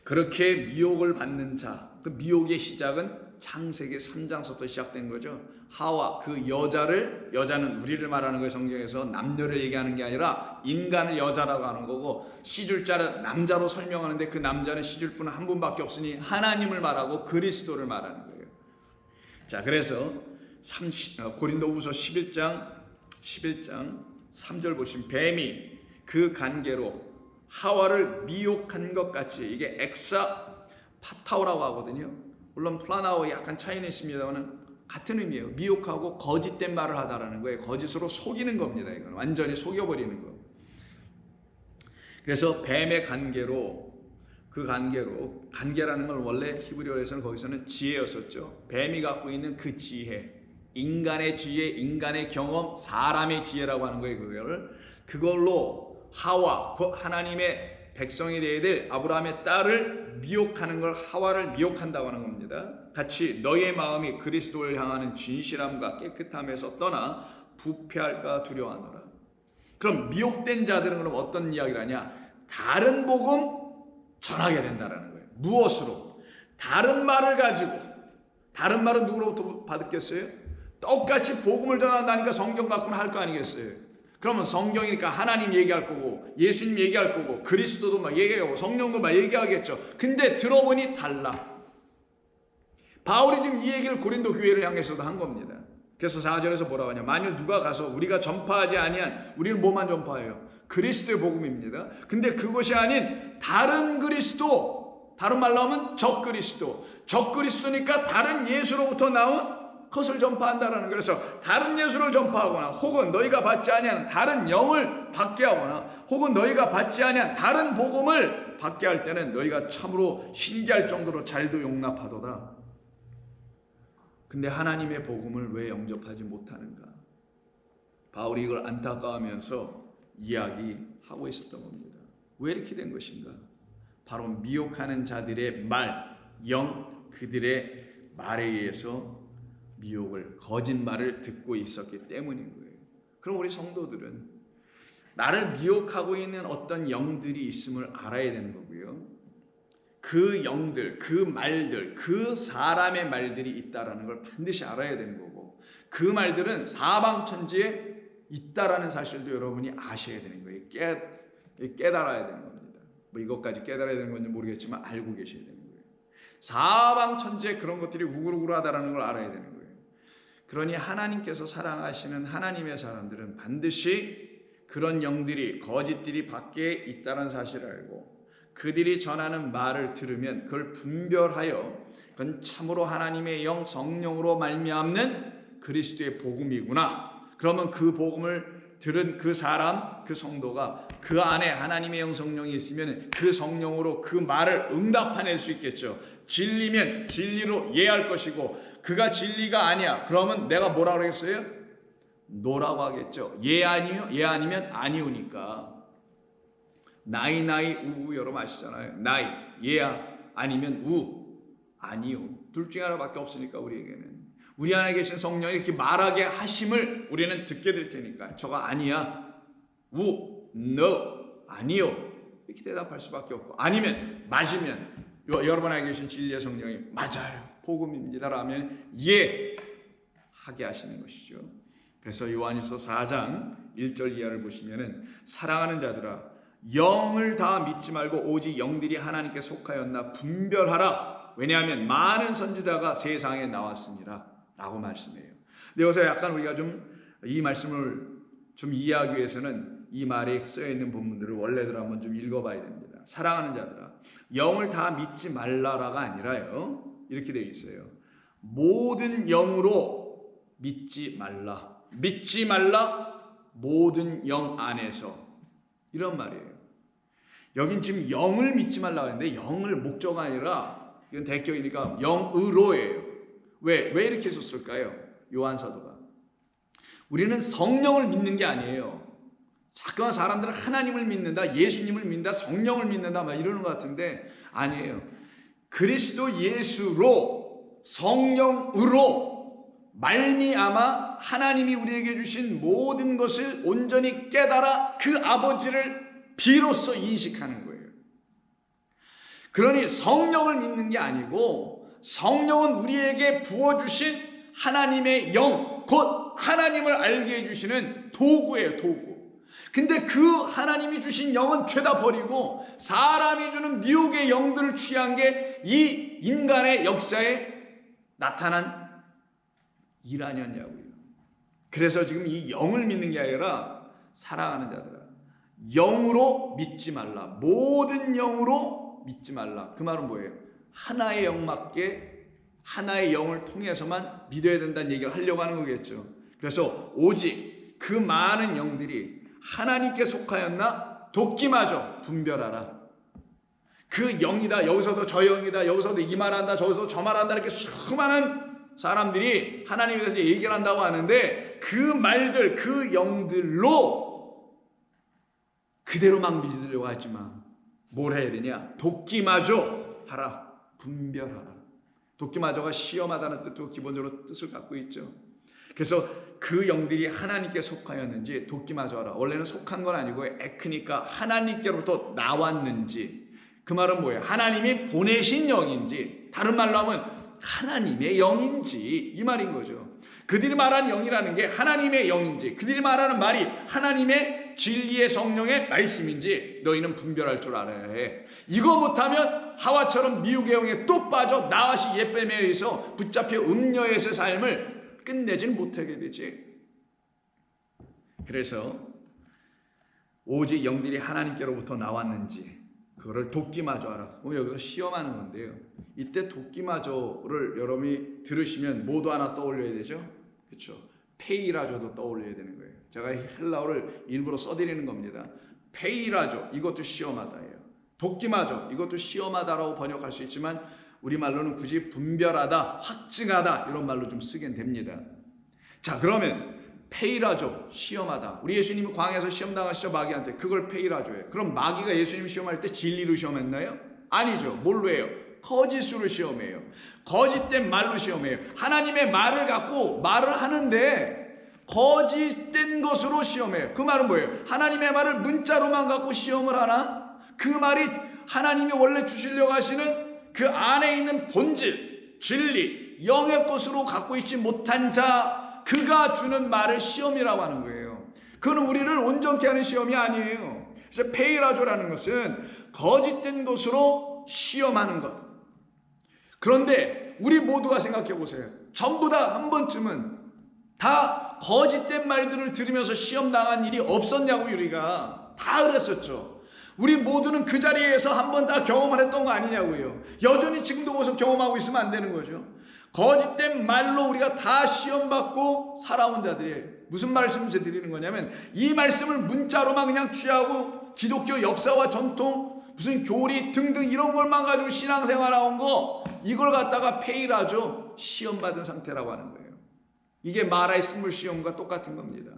그렇게 미혹을 받는 자, 그 미혹의 시작은 창세기 3장부터 시작된 거죠. 하와, 그 여자는 우리를 말하는 거예요. 성경에서 남녀를 얘기하는 게 아니라 인간을 여자라고 하는 거고, 시줄 자를 남자로 설명하는데 그 남자는 시줄 분은 한 분밖에 없으니 하나님을 말하고 그리스도를 말하는 거예요. 자, 그래서 고린도후서 11장 3절 보시면, 뱀이 그 관계로 하와를 미혹한 것 같이, 이게 엑사 파타오라고 하거든요. 물론 플라나오에 약간 차이는 있습니다만 같은 의미예요. 미혹하고 거짓된 말을 하다라는 거예요. 거짓으로 속이는 겁니다. 이건 완전히 속여버리는 거. 그래서 뱀의 관계로, 관계라는 건 원래 히브리어에서는 거기서는 지혜였었죠. 뱀이 갖고 있는 그 지혜, 인간의 지혜, 인간의 경험, 사람의 지혜라고 하는 거예요. 그걸로 하와, 하나님의 백성이 되어야 될 아브라함의 딸을 미혹하는 걸, 하와를 미혹한다고 하는 겁니다. 같이 너의 마음이 그리스도를 향하는 진실함과 깨끗함에서 떠나 부패할까 두려워하노라. 그럼 미혹된 자들은 그럼 어떤 이야기를 하냐? 다른 복음 전하게 된다는 거예요. 무엇으로? 다른 말을 가지고. 다른 말은 누구로부터 받았겠어요? 똑같이 복음을 전한다니까 성경 갖고는 할 거 아니겠어요? 그러면 성경이니까 하나님 얘기할 거고, 예수님 얘기할 거고, 그리스도도 막 얘기하고, 성령도 막 얘기하겠죠. 근데 들어보니 달라. 바울이 지금 이 얘기를 고린도 교회를 향해서도 한 겁니다. 그래서 4절에서 뭐라고 하냐? 만일 누가 가서 우리가 전파하지 아니한, 우리는 뭐만 전파해요? 그리스도의 복음입니다. 근데 그것이 아닌 다른 그리스도, 다른 말로 하면 적그리스도니까 다른 예수로부터 나온 그것을 전파한다라는 거예요. 그래서 다른 예수를 전파하거나, 혹은 너희가 받지 아니하는 다른 영을 받게 하거나, 혹은 너희가 받지 아니한 다른 복음을 받게 할 때는 너희가 참으로 신기할 정도로 잘도 용납하도다. 근데 하나님의 복음을 왜 영접하지 못하는가? 바울이 이걸 안타까워하면서 이야기하고 있었던 겁니다. 왜 이렇게 된 것인가? 바로 미혹하는 자들의 말, 그들의 말에 의해서 미혹을, 거짓말을 듣고 있었기 때문인 거예요. 그럼 우리 성도들은 나를 미혹하고 있는 어떤 영들이 있음을 알아야 되는 거고요. 그 영들, 그 말들, 그 사람의 말들이 있다라는 걸 반드시 알아야 되는 거고, 그 말들은 사방천지에 있다라는 사실도 여러분이 아셔야 되는 거예요. 깨달아야 되는 겁니다. 뭐 이것까지 깨달아야 되는 건지 모르겠지만 알고 계셔야 되는 거예요. 사방천지에 그런 것들이 우글우글하다라는 걸 알아야 되는 거예요. 그러니 하나님께서 사랑하시는 하나님의 사람들은 반드시 그런 영들이, 거짓들이 밖에 있다는 사실을 알고, 그들이 전하는 말을 들으면 그걸 분별하여 그건 참으로 하나님의 영 성령으로 말미암는 그리스도의 복음이구나. 그러면 그 복음을 들은 그 사람, 그 성도가 그 안에 하나님의 영 성령이 있으면 그 성령으로 그 말을 응답해낼 수 있겠죠. 진리면 진리로 이해할 것이고, 그가 진리가 아니야 그러면 내가 뭐라고 그랬어요? 노라고 하겠죠. 예 아니면 아니오니까. 나이 우 여러분 아시잖아요. 나이 예야 아니면 우 아니요. 둘 중에 하나밖에 없으니까 우리에게는. 우리 안에 계신 성령이 이렇게 말하게 하심을 우리는 듣게 될 테니까 저가 아니야 우 no 아니요 이렇게 대답할 수밖에 없고, 아니면 맞으면 여러분 안에 계신 진리의 성령이 맞아요 복음입니다 라면 예 하게 하시는 것이죠. 그래서 요한일서 4장 1절 이하를 보시면은 사랑하는 자들아 영을 다 믿지 말고 오직 영들이 하나님께 속하였나 분별하라. 왜냐하면 많은 선지자가 세상에 나왔습니다 라고 말씀해요. 근데 여기서 약간 우리가 좀 이 말씀을 좀 이해하기 위해서는 이 말에 쓰여 있는 본문들을 원래대로 한번 좀 읽어봐야 됩니다. 사랑하는 자들아 영을 다 믿지 말라라가 아니라요 이렇게 되어 있어요. 모든 영으로 믿지 말라. 믿지 말라 모든 영 안에서, 이런 말이에요. 여긴 지금 영을 믿지 말라고 하는데 영을 목적가 아니라 이건 대격이니까 영으로예요. 왜 이렇게 썼을까요? 요한 사도가 우리는 성령을 믿는 게 아니에요. 자꾸만 사람들은 하나님을 믿는다, 예수님을 믿는다, 성령을 믿는다 막 이러는 것 같은데 아니에요. 그리스도 예수로 성령으로 말미암아 하나님이 우리에게 주신 모든 것을 온전히 깨달아 그 아버지를 비로소 인식하는 거예요. 그러니 성령을 믿는 게 아니고 성령은 우리에게 부어주신 하나님의 영, 곧 하나님을 알게 해주시는 도구예요, 도구. 근데 그 하나님이 주신 영은 죄다 버리고 사람이 주는 미혹의 영들을 취한 게 이 인간의 역사에 나타난 일 아니었냐고요. 그래서 지금 이 영을 믿는 게 아니라 사랑하는 자들아 영으로 믿지 말라. 모든 영으로 믿지 말라. 그 말은 뭐예요? 하나의 영밖에, 하나의 영을 통해서만 믿어야 된다는 얘기를 하려고 하는 거겠죠. 그래서 오직 그 많은 영들이 하나님께 속하였나 돕기마저 분별하라. 그 영이다, 여기서도 저 영이다, 여기서도 이 말한다, 저기서도 저 말한다, 이렇게 수많은 사람들이 하나님에 대해서 얘기를 한다고 하는데 그 말들, 그 영들로 그대로 막 믿으려고 하지 마. 뭘 해야 되냐? 돕기마저 하라. 분별하라. 돕기마저가 시험하다는 뜻도 기본적으로 뜻을 갖고 있죠. 그래서 그 영들이 하나님께 속하였는지 돕기마저 하라. 원래는 속한 건 아니고 에크니까 하나님께로부터 나왔는지, 그 말은 뭐예요? 하나님이 보내신 영인지, 다른 말로 하면 하나님의 영인지, 이 말인 거죠. 그들이 말하는 영이라는 게 하나님의 영인지, 그들이 말하는 말이 하나님의 진리의 성령의 말씀인지 너희는 분별할 줄 알아야 해. 이거 못하면 하와처럼 미혹의 영에 또 빠져 나와시 옛뱀에 의해서 붙잡혀 음녀의 삶을 끝내지는 못하게 되지. 그래서 오직 영들이 하나님께로부터 나왔는지 그거를 돕기마저 하라. 여기서 시험하는 건데요. 이때 돕기마저를 여러분이 들으시면 모두 하나 떠올려야 되죠. 그렇죠? 페이라조도 떠올려야 되는 거예요. 제가 헬라어를 일부러 써드리는 겁니다. 페이라조, 이것도 시험하다예요. 돕기마저, 이것도 시험하다라고 번역할 수 있지만 우리말로는 굳이 분별하다, 확증하다 이런 말로 좀 쓰긴 됩니다. 자, 그러면 페이라조, 시험하다. 우리 예수님이 광야에서 시험당하시죠, 마귀한테. 그걸 페이라조예요. 그럼 마귀가 예수님 시험할 때 진리로 시험했나요? 아니죠. 뭘로 해요? 거짓으로 시험해요. 거짓된 말로 시험해요. 하나님의 말을 갖고 말을 하는데 거짓된 것으로 시험해요. 그 말은 뭐예요? 하나님의 말을 문자로만 갖고 시험을 하나? 그 말이 하나님이 원래 주시려고 하시는 그 안에 있는 본질, 진리, 영의 것으로 갖고 있지 못한 자, 그가 주는 말을 시험이라고 하는 거예요. 그건 우리를 온전케 하는 시험이 아니에요. 그래서 페이라조라는 것은 거짓된 것으로 시험하는 것. 그런데 우리 모두가 생각해 보세요. 전부 다 한 번쯤은 다 거짓된 말들을 들으면서 시험당한 일이 없었냐고. 우리가 다 그랬었죠. 우리 모두는 그 자리에서 한 번 다 경험을 했던 거 아니냐고요. 여전히 지금도 거기서 경험하고 있으면 안 되는 거죠. 거짓된 말로 우리가 다 시험받고 살아온 자들이, 무슨 말씀을 드리는 거냐면 이 말씀을 문자로만 그냥 취하고 기독교 역사와 전통, 무슨 교리 등등 이런 것만 가지고 신앙생활 나온 거, 이걸 갖다가 페일하죠. 시험받은 상태라고 하는 거예요. 이게 마라의 스물 시험과 똑같은 겁니다.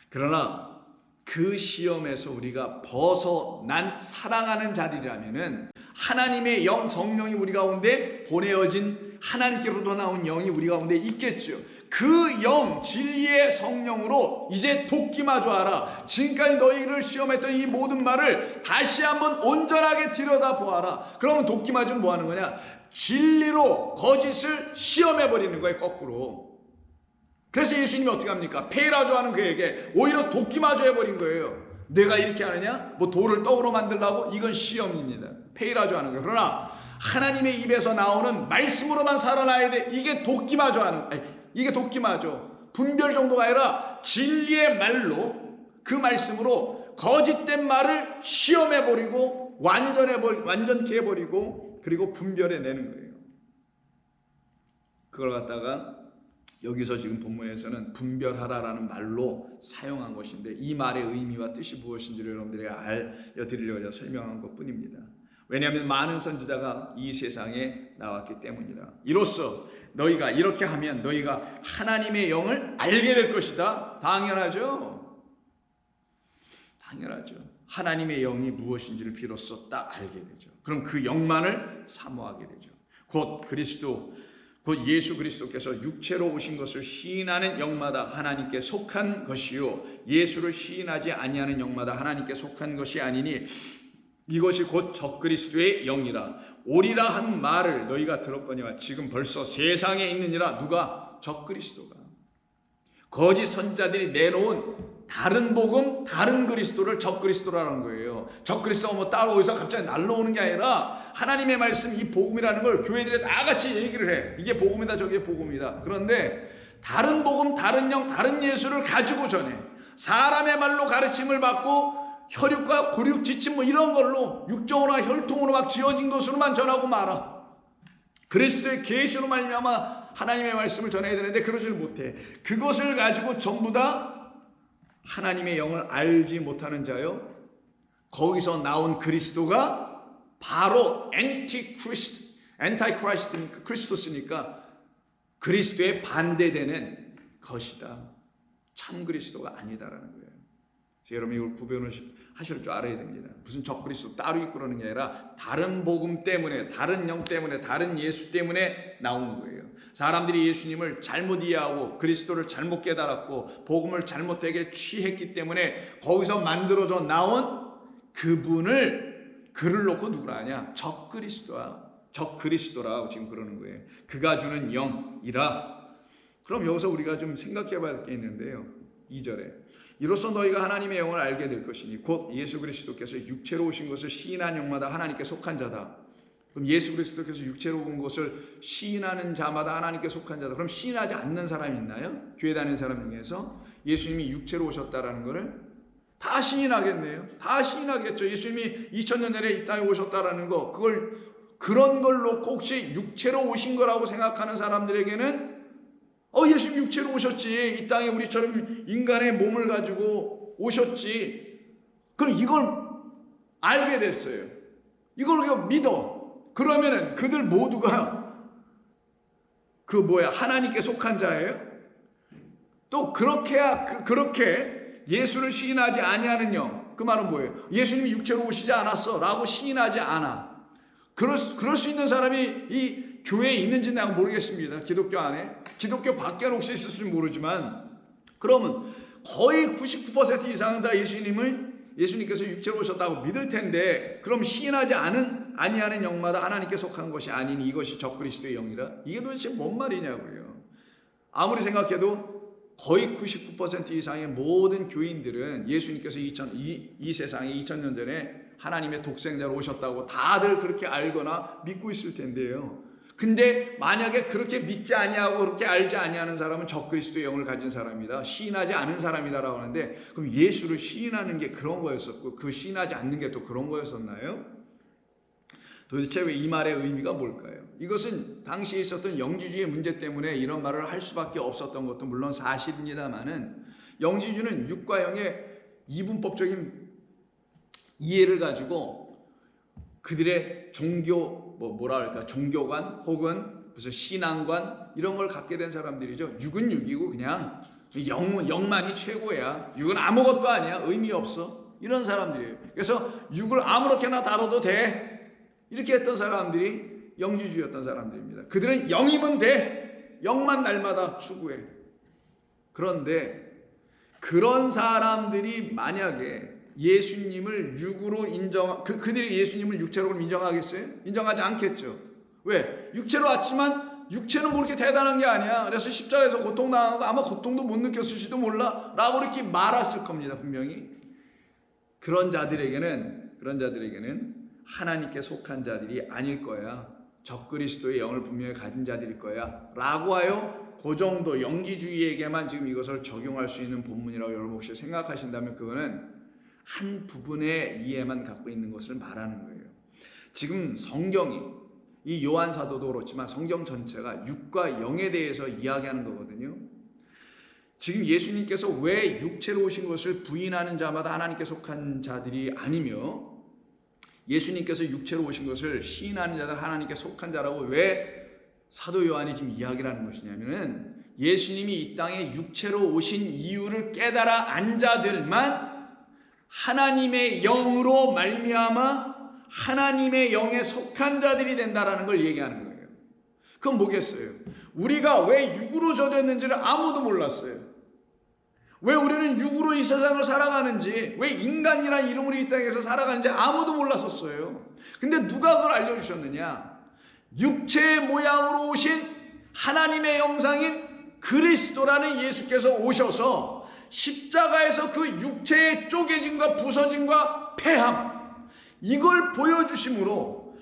그러나 그 시험에서 우리가 벗어난 사랑하는 자들이라면은 하나님의 영 성령이 우리 가운데 보내어진 하나님께로도 나온 영이 우리 가운데 있겠죠. 그 영 진리의 성령으로 이제 돕기마저 하라. 지금까지 너희를 시험했던 이 모든 말을 다시 한번 온전하게 들여다보아라. 그러면 돕기마저는 뭐 하는 거냐? 진리로 거짓을 시험해 버리는 거예요. 거꾸로. 그래서 예수님이 어떻게 합니까? 페이라조 하는 그에게 오히려 돕기마저 해버린 거예요. 내가 이렇게 하느냐? 뭐 돌을 떡으로 만들라고? 이건 시험입니다. 페이라조 하는 거예요. 그러나 하나님의 입에서 나오는 말씀으로만 살아나야 돼. 이게 돕기마저 하는, 이게 돕기마저. 분별 정도가 아니라 진리의 말로, 그 말씀으로 거짓된 말을 시험해버리고 완전케 해버리고 그리고 분별해내는 거예요. 그걸 갖다가 여기서 지금 본문에서는 분별하라라는 말로 사용한 것인데, 이 말의 의미와 뜻이 무엇인지를 여러분들에게 알려드리려고 설명한 것뿐입니다. 왜냐하면 많은 선지자가 이 세상에 나왔기 때문이라. 이로써 너희가 이렇게 하면 너희가 하나님의 영을 알게 될 것이다. 당연하죠. 당연하죠. 하나님의 영이 무엇인지를 비로소 딱 알게 되죠. 그럼 그 영만을 사모하게 되죠. 곧 예수 그리스도께서 육체로 오신 것을 시인하는 영마다 하나님께 속한 것이요, 예수를 시인하지 아니하는 영마다 하나님께 속한 것이 아니니 이것이 곧 적그리스도의 영이라. 오리라 한 말을 너희가 들었거니와 지금 벌써 세상에 있느니라. 누가? 적그리스도가. 거짓 선자들이 내놓은 다른 복음, 다른 그리스도를 적그리스도라는 거예요. 적그리스도가 뭐 따로 어디서 갑자기 날라오는 게 아니라 하나님의 말씀, 이 복음이라는 걸 교회들이 다 같이 얘기를 해. 이게 복음이다, 저게 복음이다. 그런데 다른 복음, 다른 영, 다른 예수를 가지고 전해. 사람의 말로 가르침을 받고 혈육과 고륙, 지침 뭐 이런 걸로 육정으로나 혈통으로 막 지어진 것으로만 전하고 말아. 그리스도의 계시로 말미암아 하나님의 말씀을 전해야 되는데 그러지를 못해. 그것을 가지고 전부 다 하나님의 영을 알지 못하는 자요, 거기서 나온 그리스도가 바로 엔타이크라이스트니까, 크리스토스니까 그리스도에 반대되는 것이다. 참 그리스도가 아니다라는 거예요. 여러분 이걸 구별을 하실 줄 알아야 됩니다. 무슨 적그리스도 따로 있고 그러는 게 아니라 다른 복음 때문에, 다른 영 때문에, 다른 예수 때문에 나오는 거예요. 사람들이 예수님을 잘못 이해하고 그리스도를 잘못 깨달았고 복음을 잘못되게 취했기 때문에 거기서 만들어져 나온 그분을, 글을 놓고 누구라 하냐? 적그리스도라고 지금 그러는 거예요. 그가 주는 영이라. 그럼 여기서 우리가 좀 생각해 봐야 할 게 있는데요. 2절에 이로써 너희가 하나님의 영을 알게 될 것이니 곧 예수 그리스도께서 육체로 오신 것을 시인한 영마다 하나님께 속한 자다. 그럼 예수 그리스도께서 육체로 온 것을 시인하는 자마다 하나님께 속한 자다. 그럼 시인하지 않는 사람이 있나요? 교회 다니는 사람 중에서 예수님이 육체로 오셨다라는 것을 다 시인하겠네요. 다 시인하겠죠. 예수님이 2000년 전에 이 땅에 오셨다라는 거, 그런 걸 놓고 혹시 육체로 오신 거라고 생각하는 사람들에게는 예수님 육체로 오셨지. 이 땅에 우리처럼 인간의 몸을 가지고 오셨지. 그럼 이걸 알게 됐어요. 이걸 우리가 믿어. 그러면은 그들 모두가 하나님께 속한 자예요? 또 그렇게 예수를 시인하지 아니하는 영. 그 말은 뭐예요? 예수님이 육체로 오시지 않았어 라고 시인하지 않아. 그럴 수 있는 사람이 이 교회에 있는지는 내가 모르겠습니다. 기독교 안에. 기독교 밖에는 혹시 있을지 모르지만, 그러면 거의 99% 이상은 다 예수님께서 육체로 오셨다고 믿을 텐데, 그럼 시인하지 아니하는 영마다 하나님께 속한 것이 아니니 이것이 적그리스도의 영이라. 이게 도대체 뭔 말이냐고요. 아무리 생각해도 거의 99% 이상의 모든 교인들은 예수님께서 이 세상에 2000년 전에 하나님의 독생자로 오셨다고 다들 그렇게 알거나 믿고 있을 텐데요. 근데 만약에 그렇게 믿지 아니하고 그렇게 알지 아니하는 사람은 적그리스도의 영을 가진 사람이다, 시인하지 않은 사람이다라고 하는데, 그럼 예수를 시인하는 게 그런 거였었고 그 시인하지 않는 게 또 그런 거였었나요? 도대체 왜 이 말의 의미가 뭘까요? 이것은 당시에 있었던 영지주의 문제 때문에 이런 말을 할 수밖에 없었던 것도 물론 사실입니다만은, 영지주는 육과 영의 이분법적인 이해를 가지고 그들의 종교관 혹은 무슨 신앙관 이런 걸 갖게 된 사람들이죠. 육은 육이고 그냥 영만이 최고야. 육은 아무것도 아니야. 의미 없어. 이런 사람들이에요. 그래서 육을 아무렇게나 다뤄도 돼. 이렇게 했던 사람들이 영지주의였던 사람들입니다. 그들은 영이면 돼. 영만 날마다 추구해. 그런데 그런 사람들이 만약에 예수님을 육으로 그들이 예수님을 육체로 인정하겠어요? 인정하지 않겠죠. 왜? 육체로 왔지만 육체는 뭐 이렇게 대단한 게 아니야. 그래서 십자가에서 고통당하고 아마 고통도 못 느꼈을지도 몰라 라고 이렇게 말했을 겁니다. 분명히. 그런 자들에게는 하나님께 속한 자들이 아닐 거야. 적그리스도의 영을 분명히 가진 자들일 거야 라고 하여 그 정도 영지주의에게만 지금 이것을 적용할 수 있는 본문이라고 여러분 혹시 생각하신다면, 그거는 한 부분의 이해만 갖고 있는 것을 말하는 거예요. 지금 성경이, 이 요한 사도도 그렇지만 성경 전체가 육과 영에 대해서 이야기하는 거거든요. 지금 예수님께서 왜 육체로 오신 것을 부인하는 자마다 하나님께 속한 자들이 아니며, 예수님께서 육체로 오신 것을 시인하는 자들 하나님께 속한 자라고 왜 사도 요한이 지금 이야기를 하는 것이냐면은, 예수님이 이 땅에 육체로 오신 이유를 깨달아 안 자들만 하나님의 영으로 말미암아 하나님의 영에 속한 자들이 된다라는 걸 얘기하는 거예요. 그건 뭐겠어요? 우리가 왜 육으로 젖었는지를 아무도 몰랐어요. 왜 우리는 육으로 이 세상을 살아가는지, 왜 인간이라는 이름으로 이 땅에서 살아가는지 아무도 몰랐었어요. 근데 누가 그걸 알려주셨느냐? 육체의 모양으로 오신 하나님의 형상인 그리스도라는 예수께서 오셔서 십자가에서 그 육체의 쪼개짐과 부서짐과 패함, 이걸 보여주심으로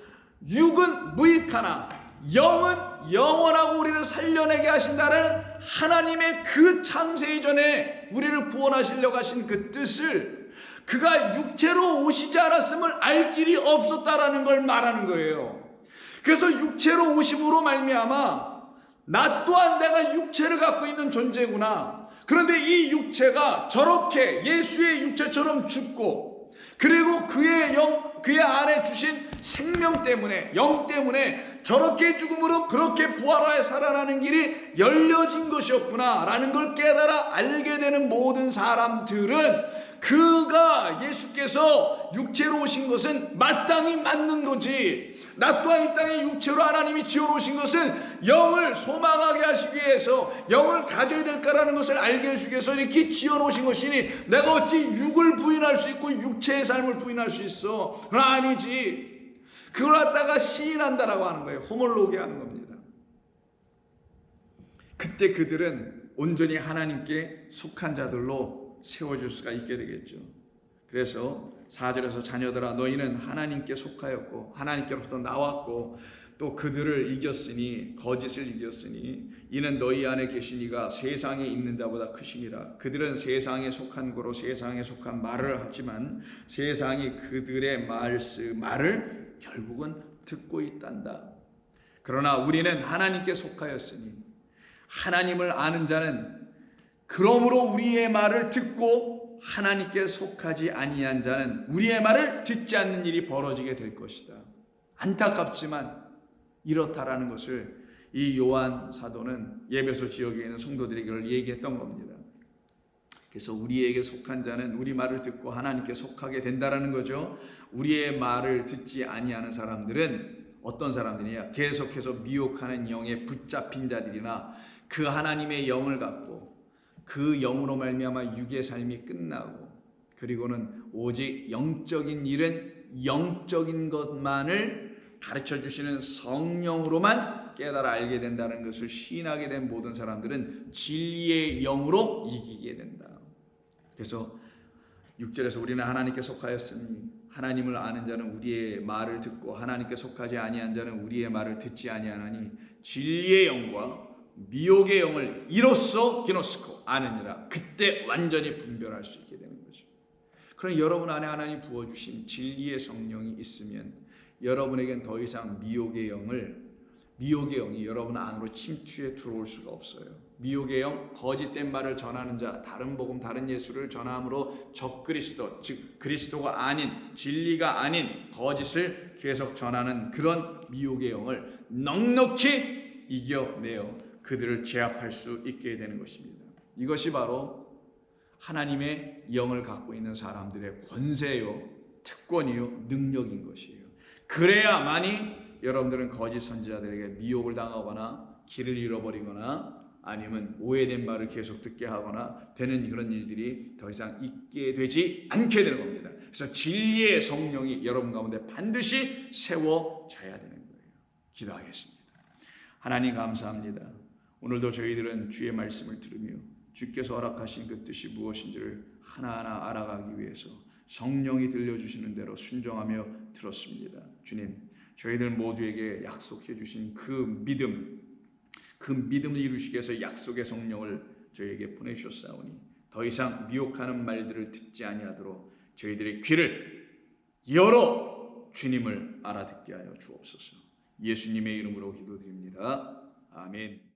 육은 무익하나 영은 영원하고 우리를 살려내게 하신다는 하나님의 그 창세 이전에 우리를 구원하시려고 하신 그 뜻을, 그가 육체로 오시지 않았음을 알 길이 없었다라는 걸 말하는 거예요. 그래서 육체로 오심으로 말미암아 나 또한 내가 육체를 갖고 있는 존재구나. 그런데 이 육체가 저렇게 예수의 육체처럼 죽고, 그리고 그의 안에 주신 생명 때문에, 영 때문에 저렇게 죽음으로 그렇게 부활하여 살아나는 길이 열려진 것이었구나 라는 걸 깨달아 알게 되는 모든 사람들은, 그가 예수께서 육체로 오신 것은 마땅히 맞는 거지, 나 또한 이 땅에 육체로 하나님이 지어놓으신 것은 영을 소망하게 하시기 위해서, 영을 가져야 될까라는 것을 알게 해주기 위해서 이렇게 지어놓으신 것이니 내가 어찌 육을 부인할 수 있고 육체의 삶을 부인할 수 있어? 그건 아니지. 그걸 갖다가 시인한다라고 하는 거예요. 호몰로게 하는 겁니다. 그때 그들은 온전히 하나님께 속한 자들로 세워줄 수가 있게 되겠죠. 그래서 4절에서 자녀들아 너희는 하나님께 속하였고 하나님께로부터 나왔고 또 그들을 이겼으니, 거짓을 이겼으니 이는 너희 안에 계신 이가 세상에 있는 자보다 크심이라. 그들은 세상에 속한 거로 세상에 속한 말을 하지만 세상이 그들의 말을 결국은 듣고 있단다. 그러나 우리는 하나님께 속하였으니 하나님을 아는 자는 그러므로 우리의 말을 듣고 하나님께 속하지 아니한 자는 우리의 말을 듣지 않는 일이 벌어지게 될 것이다. 안타깝지만 이렇다라는 것을 이 요한 사도는 에베소 지역에 있는 성도들에게 얘기했던 겁니다. 그래서 우리에게 속한 자는 우리 말을 듣고 하나님께 속하게 된다라는 거죠. 우리의 말을 듣지 아니하는 사람들은 어떤 사람들이냐? 계속해서 미혹하는 영에 붙잡힌 자들이나 그 하나님의 영을 갖고 그 영으로 말미암아 육의 삶이 끝나고, 그리고는 오직 영적인 일은 영적인 것만을 가르쳐 주시는 성령으로만 깨달아 알게 된다는 것을 시인하게 된 모든 사람들은 진리의 영으로 이기게 된다. 그래서 6절에서 우리는 하나님께 속하였으니 하나님을 아는 자는 우리의 말을 듣고 하나님께 속하지 아니한 자는 우리의 말을 듣지 아니하나니 진리의 영과 미혹의 영을 이로써 기노스코 아느니라. 그때 완전히 분별할 수 있게 되는 거죠. 그럼 여러분 안에 하나님 부어주신 진리의 성령이 있으면 여러분에겐 더 이상 미혹의 영이 여러분 안으로 침투해 들어올 수가 없어요. 미혹의 영, 거짓된 말을 전하는 자, 다른 복음, 다른 예수를 전함으로 적그리스도, 즉 그리스도가 아닌, 진리가 아닌 거짓을 계속 전하는 그런 미혹의 영을 넉넉히 이겨내어 그들을 제압할 수 있게 되는 것입니다. 이것이 바로 하나님의 영을 갖고 있는 사람들의 권세요, 특권이요, 능력인 것이에요. 그래야만이 여러분들은 거짓 선지자들에게 미혹을 당하거나 길을 잃어버리거나 아니면 오해된 말을 계속 듣게 하거나 되는 그런 일들이 더 이상 있게 되지 않게 되는 겁니다. 그래서 진리의 성령이 여러분 가운데 반드시 세워져야 되는 거예요. 기도하겠습니다. 하나님 감사합니다. 오늘도 저희들은 주의 말씀을 들으며 주께서 허락하신 그 뜻이 무엇인지를 하나하나 알아가기 위해서 성령이 들려주시는 대로 순종하며 들었습니다. 주님, 저희들 모두에게 약속해 주신 그 믿음을 이루시기 위해서 약속의 성령을 저희에게 보내주셨사오니 더 이상 미혹하는 말들을 듣지 아니하도록 저희들의 귀를 열어 주님을 알아듣게 하여 주옵소서. 예수님의 이름으로 기도드립니다. 아멘.